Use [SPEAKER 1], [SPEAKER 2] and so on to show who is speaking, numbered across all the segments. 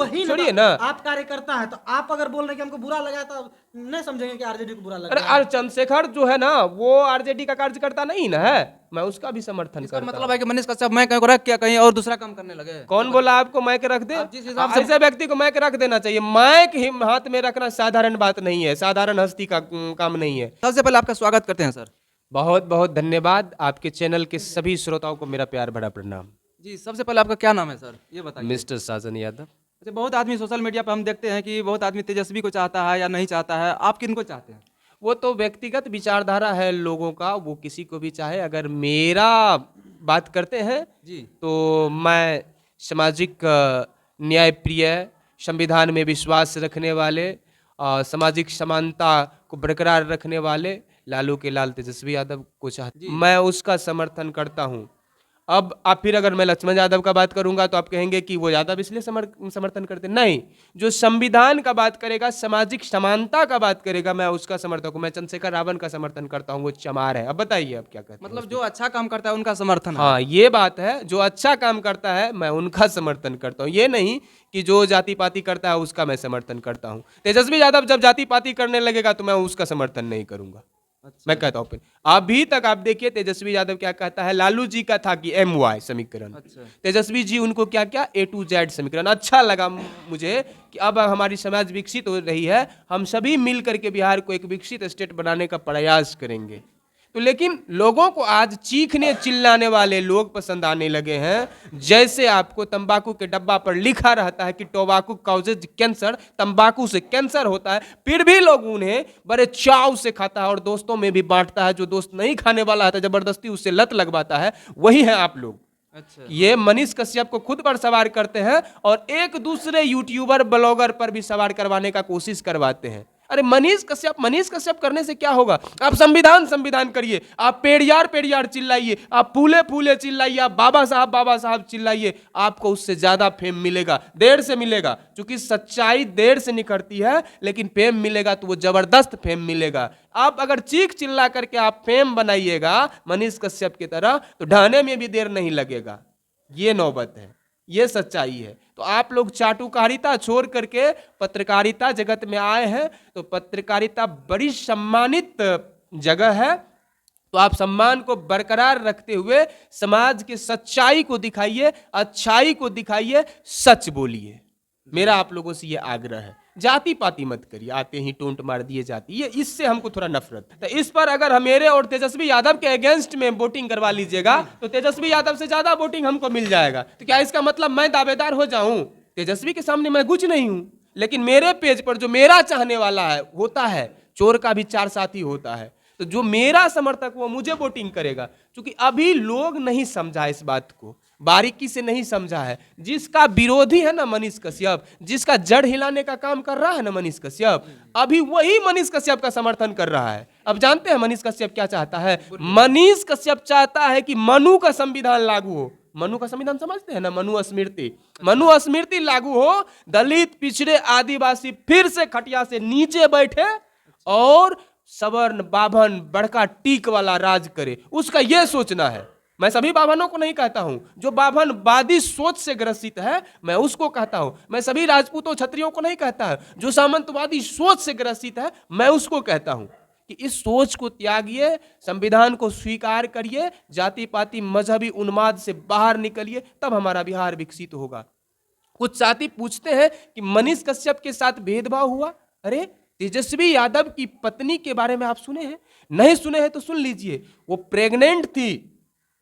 [SPEAKER 1] वही
[SPEAKER 2] छोड़िए ना।
[SPEAKER 1] आप कार्यकर्ता है तो आप अगर बोल रहे हैं कि हमको बुरा लगा तो नहीं समझेंगे कि आरजेडी को बुरा लग
[SPEAKER 2] अरे
[SPEAKER 1] रहा है।
[SPEAKER 2] आर चंद्रशेखर जो है ना वो आरजेडी का कार्यकर्ता नहीं ना है, मैं उसका भी समर्थन
[SPEAKER 3] इसका
[SPEAKER 2] करता
[SPEAKER 3] मतलब
[SPEAKER 2] हूं।
[SPEAKER 3] है कि मनीष कश्यप मैं कहीं रख क्या कहीं और दूसरा काम करने लगे?
[SPEAKER 2] कौन बोला आपको माइक रख दे?
[SPEAKER 3] आप जिस हिसाब से
[SPEAKER 2] ऐसे व्यक्ति को माइक रख देना चाहिए। माइक हाथ में रखना साधारण बात नहीं है, साधारण हस्ती का काम नहीं है।
[SPEAKER 3] सबसे पहले आपका स्वागत करते हैं सर।
[SPEAKER 2] बहुत बहुत धन्यवाद। आपके चैनल के सभी श्रोताओं को मेरा प्यार भरा प्रणाम।
[SPEAKER 3] जी, सबसे पहले आपका क्या नाम है सर, ये बताइए।
[SPEAKER 2] मिस्टर साजन यादव।
[SPEAKER 3] अच्छा, बहुत आदमी सोशल मीडिया पर हम देखते हैं कि बहुत आदमी तेजस्वी को चाहता है या नहीं चाहता है, आप किनको चाहते हैं?
[SPEAKER 2] वो तो व्यक्तिगत विचारधारा है लोगों का, वो किसी को भी चाहे। अगर मेरा बात करते हैं
[SPEAKER 3] जी
[SPEAKER 2] तो मैं सामाजिक न्याय प्रिय, संविधान में विश्वास रखने वाले, सामाजिक समानता को बरकरार रखने वाले लालू के लाल तेजस्वी यादव को चाहता, मैं उसका समर्थन करता हूं। अब आप फिर अगर मैं लक्ष्मण यादव का बात करूंगा तो आप कहेंगे कि वो यादव इसलिए समर्थन करते नहीं। जो संविधान का बात करेगा, सामाजिक समानता का बात करेगा, मैं उसका समर्थक हूं। मैं चंद्रशेखर रावण का समर्थन करता हूं, वो चमार है। अब बताइए अब क्या कहते हैं?
[SPEAKER 3] मतलब जो अच्छा काम करता है उनका समर्थन है।
[SPEAKER 2] हाँ, ये बात है। जो अच्छा काम करता है मैं उनका समर्थन करता हूँ, ये नहीं कि जो जाति पाति करता है उसका मैं समर्थन करता हूँ। तेजस्वी यादव जब जाति पाति करने लगेगा तो मैं उसका समर्थन नहीं करूंगा। मैं कहता हूँ अभी तक आप देखिए तेजस्वी यादव क्या कहता है। लालू जी का था कि MY समीकरण, तेजस्वी जी उनको क्या क्या A to Z समीकरण। अच्छा लगा मुझे कि अब हमारी समाज विकसित हो रही है, हम सभी मिल करके बिहार को एक विकसित स्टेट बनाने का प्रयास करेंगे। तो लेकिन लोगों को आज चीखने चिल्लाने वाले लोग पसंद आने लगे हैं। जैसे आपको तंबाकू के डब्बा पर लिखा रहता है कि टोबाकू कॉजेज कैंसर, तंबाकू से कैंसर होता है, फिर भी लोग उन्हें बड़े चाव से खाता है और दोस्तों में भी बांटता है। जो दोस्त नहीं खाने वाला है तो जबरदस्ती उससे लत लगवाता है, वही है आप लोग।
[SPEAKER 3] अच्छा,
[SPEAKER 2] ये मनीष कश्यप को खुद पर सवार करते हैं और एक दूसरे यूट्यूबर ब्लॉगर पर भी सवार करवाने का कोशिश करवाते हैं। अरे मनीष कश्यप करने से क्या होगा? आप संविधान करिए, आप पेड़ियार चिल्लाइए, आप फूले फूले चिल्लाइए, आप बाबा साहब चिल्लाइए, आपको उससे ज्यादा फेम मिलेगा, देर से मिलेगा। क्योंकि सच्चाई देर से निखरती है, लेकिन फेम मिलेगा तो वो जबरदस्त फेम मिलेगा। आप अगर चीख चिल्ला करके आप फेम बनाइएगा मनीष कश्यप की तरह तो ढहने में भी देर नहीं लगेगा। ये नौबत है, ये सच्चाई है। तो आप लोग चाटुकारिता छोड़ करके पत्रकारिता जगत में आए हैं, तो पत्रकारिता बड़ी सम्मानित जगह है। तो आप सम्मान को बरकरार रखते हुए समाज की सच्चाई को दिखाइए, अच्छाई को दिखाइए, सच बोलिए। मेरा आप लोगों से ये आग्रह है। जाति पाति मत करिए, आते ही टोंट मार दिए जाती, ये इससे हमको थोड़ा नफरत है। तो इस पर अगर हम मेरे और तेजस्वी यादव के अगेंस्ट में वोटिंग करवा लीजिएगा तो तेजस्वी यादव से ज्यादा वोटिंग हमको मिल जाएगा। तो क्या इसका मतलब मैं दावेदार हो जाऊं? तेजस्वी के सामने मैं कुछ नहीं हूं, लेकिन मेरे पेज पर जो मेरा चाहने वाला है होता है, चोर का भी चार साथी होता है। तो जो मेरा समर्थक वो मुझे वोटिंग करेगा। क्योंकि अभी लोग नहीं समझा, इस बात को बारीकी से नहीं समझा है। जिसका विरोधी है ना मनीष कश्यप, जिसका जड़ हिलाने का काम कर रहा है ना मनीष कश्यप, अभी वही मनीष कश्यप का समर्थन कर रहा है। अब जानते हैं मनीष कश्यप क्या चाहता है? मनीष कश्यप चाहता है कि मनु का संविधान लागू हो। मनु का संविधान समझते हैं ना? मनु स्मृति लागू हो, दलित पिछड़े आदिवासी फिर से खटिया से नीचे बैठे और सवर्ण बाभन बड़का टीक वाला राज करे। उसका यह सोचना है। मैं सभी बाभनों को नहीं कहता हूं, जो बाभनवादी सोच से ग्रसित है मैं उसको कहता हूं। मैं सभी राजपूतों क्षत्रियों को नहीं कहता है, जो सामंतवादी सोच से ग्रसित है मैं उसको कहता हूं कि इस सोच को त्यागिए, संविधान को स्वीकार करिए, जाति पाति मजहबी उन्माद से बाहर निकलिए, तब हमारा बिहार विकसित होगा। कुछ साथी पूछते हैं कि मनीष कश्यप के साथ भेदभाव हुआ। अरे तेजस्वी यादव की पत्नी के बारे में आप सुने हैं? नहीं सुने हैं तो सुन लीजिए। वो प्रेग्नेंट थी,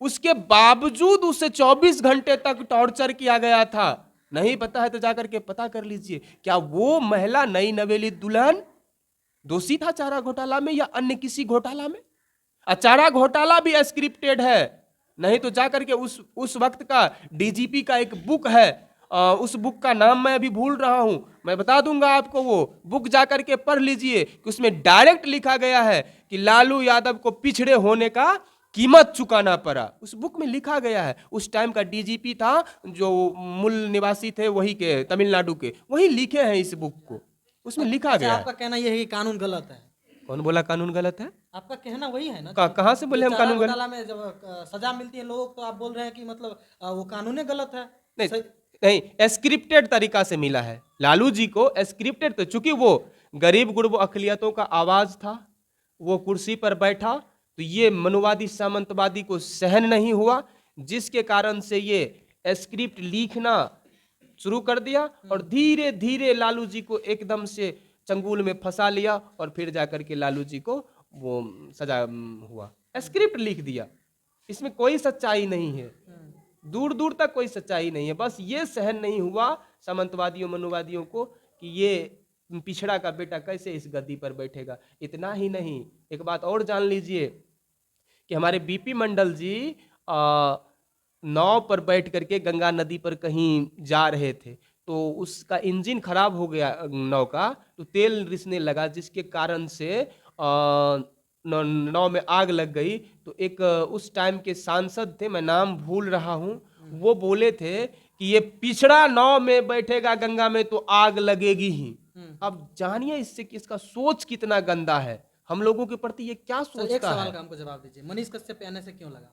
[SPEAKER 2] उसके बावजूद उसे 24 घंटे तक टॉर्चर किया गया था। नहीं पता है तो जाकर के पता कर लीजिए। क्या वो महिला नई नवेली दुल्हन दोषी था चारा घोटाला में या अन्य किसी घोटाला में? चारा घोटाला भी स्क्रिप्टेड है। नहीं तो जाकर के उस वक्त का DGP का एक बुक है, उस बुक का नाम मैं अभी भूल रहा हूं, मैं बता दूंगा आपको। वो बुक जाकर के पढ़ लीजिए कि उसमें डायरेक्ट लिखा गया है कि लालू यादव को पिछड़े होने का कीमत चुकाना पड़ा। उस बुक में लिखा गया है। उस टाइम का DGP था जो मूल निवासी थे वही के, तमिलनाडु के, वही लिखे हैं इस बुक को, उसमें लिखा गया है।
[SPEAKER 1] आपका कहना यह है कि कानून गलत है?
[SPEAKER 2] कौन बोला कानून गलत है?
[SPEAKER 1] आपका कहना वही है ना?
[SPEAKER 2] कहां से बोले हम कानून गलत?
[SPEAKER 1] घोटाला में जब सजा मिलती है लोगों को तो आप बोल रहे हैं कि मतलब वो कानून गलत है?
[SPEAKER 2] नहीं, नहीं, स्क्रिप्टेड तरीका से मिला है लालू जी को, स्क्रिप्टेड। तो चूंकि वो गरीब गुरब अकलियतों का आवाज था, वो कुर्सी पर बैठा, तो ये मनुवादी सामंतवादी को सहन नहीं हुआ, जिसके कारण से ये स्क्रिप्ट लिखना शुरू कर दिया और धीरे धीरे लालू जी को एकदम से चंगुल में फंसा लिया और फिर जाकर के लालू जी को वो सजा हुआ। स्क्रिप्ट लिख दिया, इसमें कोई सच्चाई नहीं है, दूर दूर तक कोई सच्चाई नहीं है। बस ये सहन नहीं हुआ सामंतवादियों मनुवादियों को कि ये पिछड़ा का बेटा कैसे इस गद्दी पर बैठेगा। इतना ही नहीं, एक बात और जान लीजिए कि हमारे बीपी मंडल जी नाव पर बैठ करके गंगा नदी पर कहीं जा रहे थे, तो उसका इंजन खराब हो गया नाव का, तो तेल रिसने लगा, जिसके कारण से नाव में आग लग गई। तो एक उस टाइम के सांसद थे, मैं नाम भूल रहा हूँ, वो बोले थे कि ये पिछड़ा नाव में बैठेगा गंगा में तो आग लगेगी ही। अब जानिए इससे कि इसका सोच कितना गंदा है, हम लोगों के प्रति ये क्या
[SPEAKER 1] सर, एक
[SPEAKER 2] सोचता
[SPEAKER 1] सवाल
[SPEAKER 2] है।
[SPEAKER 1] का हमको जवाब दीजिए, मनीष कश्यप एनएसए क्यों लगा?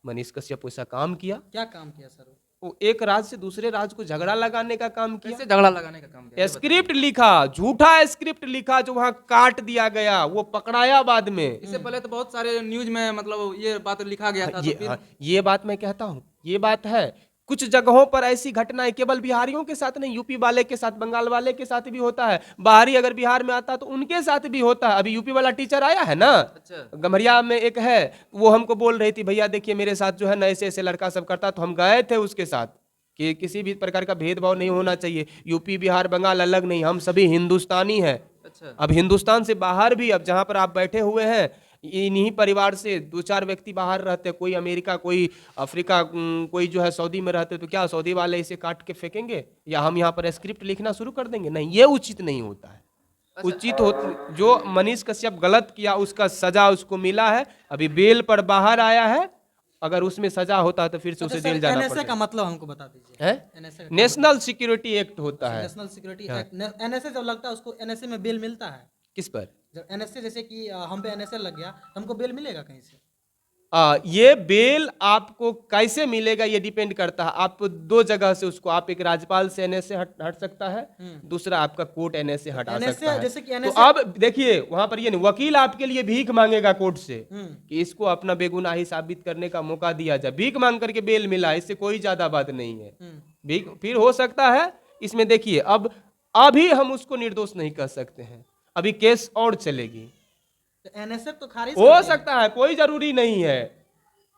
[SPEAKER 2] मनीष कश्यप ऐसा काम किया,
[SPEAKER 1] क्या काम किया सर?
[SPEAKER 2] वो एक राज्य से दूसरे राज्य को झगड़ा लगाने का काम किया,
[SPEAKER 3] कैसे झगड़ा लगाने का काम किया?
[SPEAKER 2] स्क्रिप्ट लिखा, झूठा स्क्रिप्ट लिखा जो वहां काट दिया गया, वो पकड़ाया बाद में।
[SPEAKER 3] इससे पहले तो बहुत सारे न्यूज में मतलब ये बात लिखा गया था, तो
[SPEAKER 2] ये,
[SPEAKER 3] फिर
[SPEAKER 2] हाँ, ये बात मैं कहता हूँ, ये बात है। कुछ जगहों पर ऐसी घटनाएं केवल बिहारियों के साथ नहीं, यूपी वाले के साथ, बंगाल वाले के साथ भी होता है। बाहरी अगर बिहार में आता तो उनके साथ भी होता है। अभी यूपी वाला टीचर आया है ना,
[SPEAKER 3] अच्छा।
[SPEAKER 2] गम्हरिया में एक है, वो हमको बोल रही थी भैया देखिए मेरे साथ जो है ना ऐसे ऐसे लड़का सब करता, तो हम गए थे उसके साथ कि किसी भी प्रकार का भेदभाव नहीं होना चाहिए, यूपी बिहार बंगाल अलग नहीं, हम सभी हिंदुस्तानी हैं।
[SPEAKER 3] अच्छा।
[SPEAKER 2] अब हिंदुस्तान से बाहर भी, अब जहाँ पर आप बैठे हुए हैं, इन्हीं परिवार से दो चार व्यक्ति बाहर रहते, कोई अमेरिका, कोई अफ्रीका, कोई जो है सऊदी में रहते, तो क्या सऊदी वाले इसे काट के फेंकेंगे या हम यहाँ पर स्क्रिप्ट लिखना शुरू कर देंगे? नहीं, ये उचित नहीं होता है। उचित हो, जो मनीष कश्यप गलत किया उसका सजा उसको मिला है, अभी बेल पर बाहर आया है। अगर उसमें सजा होता तो फिर से उसे जेल जाना
[SPEAKER 1] एनएसए
[SPEAKER 2] पड़ेगा।
[SPEAKER 1] का मतलब हमको बता दीजिए।
[SPEAKER 2] है
[SPEAKER 1] एनएसए
[SPEAKER 2] नेशनल सिक्योरिटी एक्ट होता है।
[SPEAKER 1] नेशनल सिक्योरिटी एक्ट, एनएसए जब लगता है उसको एनएसए में बेल मिलता है?
[SPEAKER 2] किस पर?
[SPEAKER 1] जब एनएसए, जैसे कि हम पे एनएसए लग गया, हमको बेल मिलेगा कहीं से?
[SPEAKER 2] ये बेल आपको कैसे मिलेगा ये डिपेंड करता है। आप दो जगह से उसको, आप एक राज्यपाल से एनएसए हट सकता है, दूसरा आपका कोर्ट एनएसए हटा सकता है।
[SPEAKER 1] जैसे कि
[SPEAKER 2] तो
[SPEAKER 1] एनएसए
[SPEAKER 2] अब देखिए वहां पर ये नहीं, वकील आपके लिए भीख मांगेगा कोर्ट से कि इसको अपना बेगुनाही साबित करने का मौका दिया जाए। भीख मांग करके बेल मिला, इससे कोई ज्यादा बात नहीं है। भीख फिर हो सकता है इसमें, देखिए अब अभी हम उसको निर्दोष नहीं कह सकते हैं, अभी केस और चलेगी।
[SPEAKER 1] एनएसए तो खारिज
[SPEAKER 2] हो सकता है, कोई जरूरी नहीं है,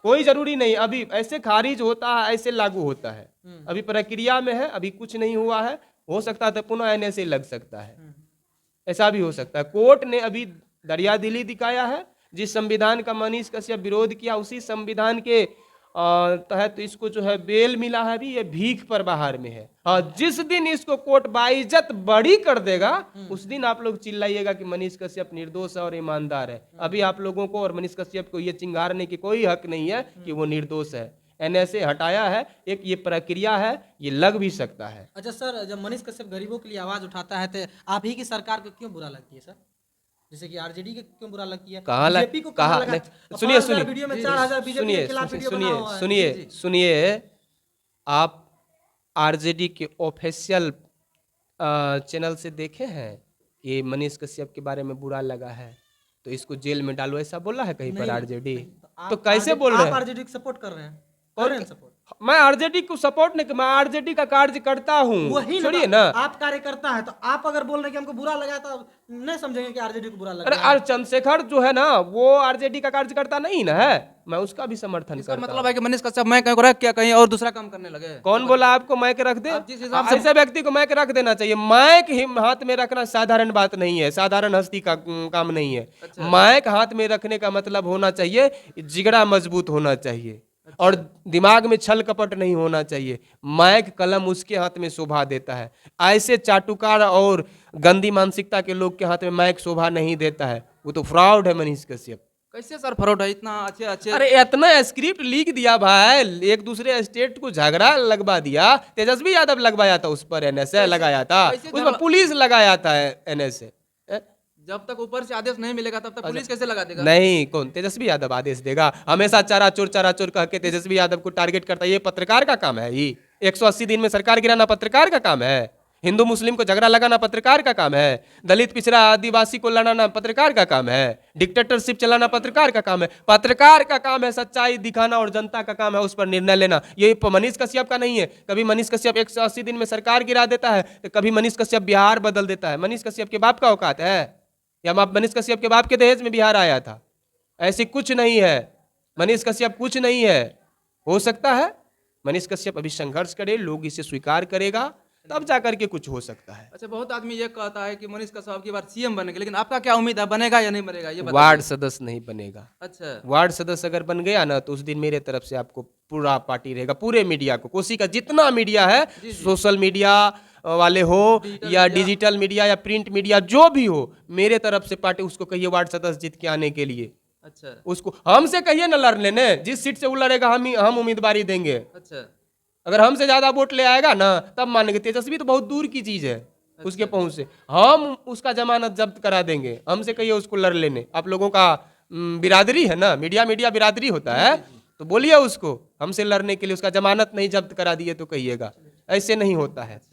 [SPEAKER 2] कोई जरूरी नहीं। अभी ऐसे खारिज होता है, ऐसे लागू होता है, अभी प्रक्रिया में है, अभी कुछ नहीं हुआ है। हो सकता है तो पुनः एनएसए लग सकता है, ऐसा भी हो सकता है। कोर्ट ने अभी दरियादिली दिखाया है, जिस संविधान का मनीष कश्यप विरोध किया उसी संविधान के तहत इसको जो है बेल मिला है। अभी ये भीख पर बाहर में है। हाँ, जिस दिन इसको कोर्ट बाइज्जत बरी कर देगा उस दिन आप लोग चिल्लाइएगा कि मनीष कश्यप निर्दोष है और ईमानदार है। अभी आप लोगों को और मनीष कश्यप को ये चिंगारने की कोई हक नहीं है कि वो निर्दोष है। एनएसए हटाया है, एक ये प्रक्रिया है, ये लग भी सकता है।
[SPEAKER 1] अच्छा सर, जब मनीष कश्यप गरीबों के लिए आवाज उठाता है तो आप ही की सरकार को क्यों बुरा लगती है सर? जैसे कि आरजेडी के क्यों बुरा लगती है?
[SPEAKER 2] कहाँ
[SPEAKER 1] बीजेपी को कहाँ लगा?
[SPEAKER 2] सुनिए
[SPEAKER 1] 5,000 वीडियो में 4,000 बीजेपी के खिलाफ वीडियो बना हुआ है।
[SPEAKER 2] सुनिए, आप आरजेडी के ऑफिशियल चैनल से देखे हैं कि मनीष कश्यप के बारे में बुरा लगा है तो इसको जेल में डालो, ऐसा बोला है कहीं पर आरजेडी? तो कैसे बोल रहे हैं?
[SPEAKER 1] आप आरजेडी को सपोर्ट कर रहे हैं? कर रहे हैं सपोर्ट?
[SPEAKER 2] मैं आरजेडी को सपोर्ट नहीं, मैं आरजेडी का कार्य करता हूँ।
[SPEAKER 1] वही
[SPEAKER 2] छोड़िए ना,
[SPEAKER 1] आप कार्यकर्ता है तो आप अगर बोल रहे हैं कि हमको बुरा लगा तो नहीं समझेंगे कि आरजेडी को बुरा लगा?
[SPEAKER 2] अरे आर चंद्रशेखर जो है ना वो आरजेडी का कार्यकर्ता नहीं ना है, मैं उसका भी समर्थन करता हूं।
[SPEAKER 3] मतलब है कि मनीष कश्यप मैं कहीं रख क्या कहीं और दूसरा काम करने लगे?
[SPEAKER 2] कौन बोला आपको माइक रख दे?
[SPEAKER 3] जिस हिसाब से
[SPEAKER 2] ऐसे व्यक्ति को माइक रख देना चाहिए। माइक हाथ में रखना साधारण बात नहीं है, साधारण हस्ती का काम नहीं है। माइक हाथ में रखने का मतलब होना चाहिए जिगरा मजबूत होना चाहिए और दिमाग में छल कपट नहीं होना चाहिए। माइक कलम उसके हाथ में शोभा देता है, ऐसे चाटुकार और गंदी मानसिकता के लोग के हाथ में माइक शोभा नहीं देता है। वो तो फ्रॉड है मनीष कश्यप।
[SPEAKER 3] कैसे सर फ्रॉड है? इतना अच्छे अच्छे,
[SPEAKER 2] अरे इतना स्क्रिप्ट लीक दिया भाई, एक दूसरे स्टेट को झगड़ा लगवा दिया। तेजस्वी यादव लगवाया था, उस पर एनएसए लगाया था, उस पर पुलिस लगाया था एनएसए।
[SPEAKER 3] जब तक ऊपर से आदेश नहीं मिलेगा तब तक पुलिस कैसे लगा देगा?
[SPEAKER 2] नहीं, कौन तेजस्वी यादव आदेश देगा? हमेशा चराचुर कह के तेजस्वी यादव को टारगेट करता है। ये पत्रकार का काम है, 180 दिन में सरकार गिराना पत्रकार का काम है? हिंदू मुस्लिम को झगड़ा लगाना पत्रकार का काम है? दलित पिछड़ा आदिवासी को लड़ाना पत्रकार का काम है? डिक्टेटरशिप चलाना पत्रकार का काम है? पत्रकार का काम है सच्चाई दिखाना और जनता का काम है उस पर निर्णय लेना। ये मनीष कश्यप का नहीं है। कभी मनीष कश्यप 180 दिन में सरकार गिरा देता है तो कभी मनीष कश्यप बिहार बदल देता है। मनीष कश्यप के बाप का औकात है या मनीष कश्यप के बाप के दहेज में बिहार आया था? ऐसी कुछ नहीं है। मनीष कश्यप कुछ नहीं है। हो सकता है मनीष कश्यप अभी संघर्ष करे, लोग इसे स्वीकार करेगा, तब जाकर के कुछ हो सकता है।
[SPEAKER 3] अच्छा, बहुत आदमी ये कहता है कि मनीष कश्यप की बार सीएम बनेंगे, लेकिन आपका क्या उम्मीद है, बनेगा या नहीं बनेगा ये बताइए।
[SPEAKER 2] वार्ड सदस्य नहीं बनेगा।
[SPEAKER 3] अच्छा,
[SPEAKER 2] वार्ड सदस्य अगर बन गया ना तो उस दिन मेरे तरफ से आपको पूरा पार्टी रहेगा, पूरे मीडिया को, कोसी का जितना मीडिया है, सोशल मीडिया वाले हो या डिजिटल मीडिया या प्रिंट मीडिया, जो भी हो, मेरे तरफ से पार्टी उसको कहिए वार्ड सदस्य जीत के आने के लिए।
[SPEAKER 3] अच्छा,
[SPEAKER 2] उसको हमसे कहिए ना लड़ लेने, जिस सीट से वो लड़ेगा हम उम्मीदवारी देंगे।
[SPEAKER 3] अच्छा,
[SPEAKER 2] अगर हमसे ज्यादा वोट ले आएगा ना तब मानेंगे। तेजस्वी तो बहुत दूर की चीज है उसके पहुंच से, हम उसका जमानत जब्त करा देंगे। हमसे कहिए उसको लड़ लेने। आप लोगों का बिरादरी है ना, मीडिया बिरादरी होता है, तो बोलिए उसको हमसे लड़ने के लिए, उसका जमानत नहीं जब्त करा दिए तो कहिएगा। ऐसे नहीं होता है।